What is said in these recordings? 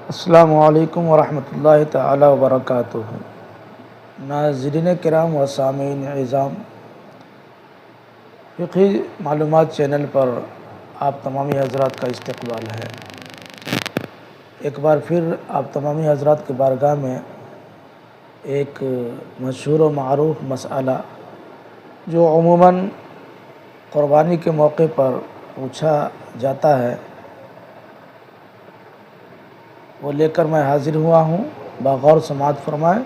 السلام علیکم ورحمۃ اللہ تعالی وبرکاتہ۔ ناظرین کرام و سامعین اعظام، فقہی معلومات چینل پر آپ تمامی حضرات کا استقبال ہے۔ ایک بار پھر آپ تمامی حضرات کی بارگاہ میں ایک مشہور و معروف مسئلہ جو عموماً قربانی کے موقع پر پوچھا جاتا ہے وہ لے کر میں حاضر ہوا ہوں۔ بغور سماعت فرمائیں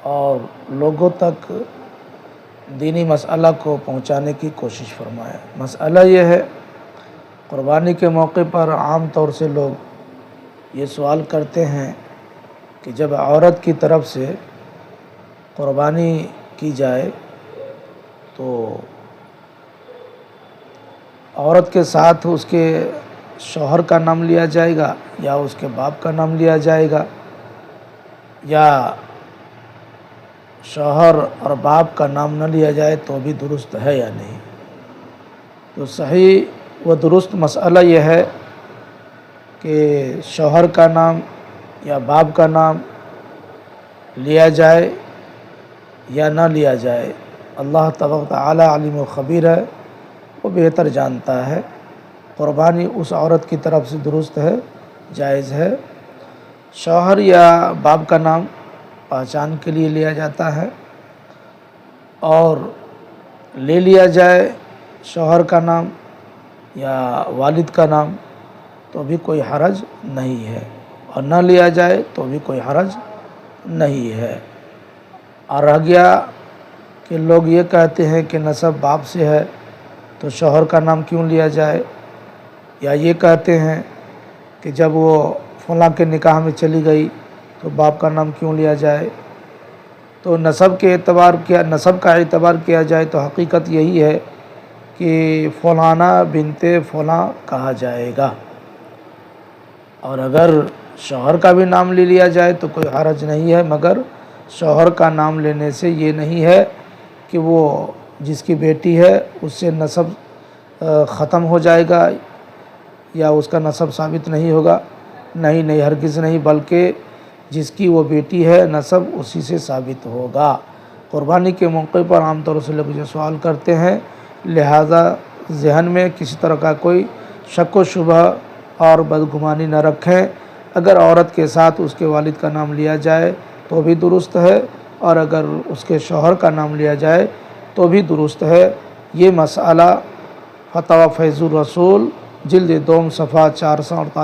اور لوگوں تک دینی مسئلہ کو پہنچانے کی کوشش فرمائیں۔ مسئلہ یہ ہے، قربانی کے موقع پر عام طور سے لوگ یہ سوال کرتے ہیں کہ جب عورت کی طرف سے قربانی کی جائے تو عورت کے ساتھ اس کے شوہر کا نام لیا جائے گا یا اس کے باپ کا نام لیا جائے گا، یا شوہر اور باپ کا نام نہ لیا جائے تو بھی درست ہے یا نہیں؟ تو صحیح و درست مسئلہ یہ ہے کہ شوہر کا نام یا باپ کا نام لیا جائے یا نہ لیا جائے، اللہ تبارک و تعالی علیم و خبیر ہے، وہ بہتر جانتا ہے۔ قربانی اس عورت کی طرف سے درست ہے، جائز ہے۔ شوہر یا باپ کا نام پہچان کے لیے لیا جاتا ہے، اور لے لیا جائے شوہر کا نام یا والد کا نام تو بھی کوئی حرج نہیں ہے، اور نہ لیا جائے تو بھی کوئی حرج نہیں ہے۔ اور رہ گیا کہ لوگ یہ کہتے ہیں کہ نسب باپ سے ہے تو شوہر کا نام کیوں لیا جائے، یا یہ کہتے ہیں کہ جب وہ فلاں کے نکاح میں چلی گئی تو باپ کا نام کیوں لیا جائے۔ تو نسب کا اعتبار کیا جائے تو حقیقت یہی ہے کہ فلانہ بنت فلاں کہا جائے گا، اور اگر شوہر کا بھی نام لے لیا جائے تو کوئی حرج نہیں ہے، مگر شوہر کا نام لینے سے یہ نہیں ہے کہ وہ جس کی بیٹی ہے اس سے نسب ختم ہو جائے گا یا اس کا نسب ثابت نہیں ہوگا، نہیں ہرگز نہیں، بلکہ جس کی وہ بیٹی ہے نسب اسی سے ثابت ہوگا۔ قربانی کے موقع پر عام طور سے لوگ جو سوال کرتے ہیں، لہذا ذہن میں کسی طرح کا کوئی شک و شبہ اور بدگمانی نہ رکھیں۔ اگر عورت کے ساتھ اس کے والد کا نام لیا جائے تو بھی درست ہے، اور اگر اس کے شوہر کا نام لیا جائے تو بھی درست ہے۔ یہ مسئلہ فتاوی فیض الرسول جلد 2 صفحہ 448